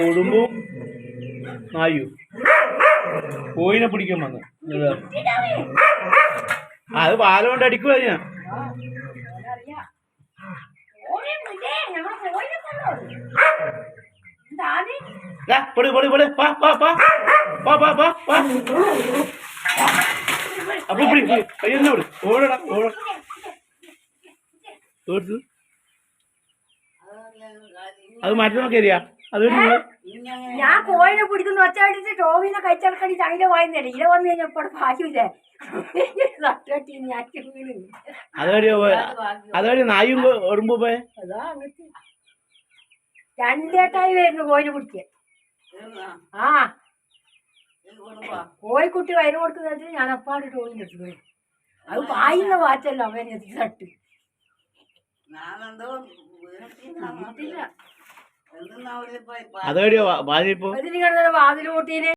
ഉടുമ്പും നായു കോയിനെ പിടിക്കാൻ വന്നു. അത് പാലോണ്ട് അടിക്കുക ഞാൻ. പൊടി പൊടി പൊടി പാ പാ പാ പാ പാ പാ പാ അപ്പൊ പിടി കയ്യൊന്നോട് ഓടടാ ഓട. അത് മാറ്റി നോക്കിയാ അത് ഞാൻ കോയിനെ പിടിക്കുന്ന ഒച്ചടിച്ച് ടോവിനെ കഴിച്ചടക്കടി ചങ്ങിലെ വായുന്നല്ലേ ഇല വന്നു കഴിഞ്ഞപ്പോൾ ഭാഗ്യമില്ലേ അതുവഴി നായും ഓടുമ്പോ പോയെ അതാ അങ്ങനത്തെ രണ്ടേട്ടായി വരുന്നു കോയിനെ പിടിക്കാൻ. ആ കോഴിക്കുട്ടി വയറ് കൊടുക്കുന്നിട്ട് ഞാൻ അപ്പാട് ടോവിൻ്റെ എടുത്ത് പോയി. അത് പായുന്ന വാറ്റല്ല അവൻ എത്തിട്ട് അതുവഴിയോ വാതിൽ വാതിൽ കൂട്ടിയില്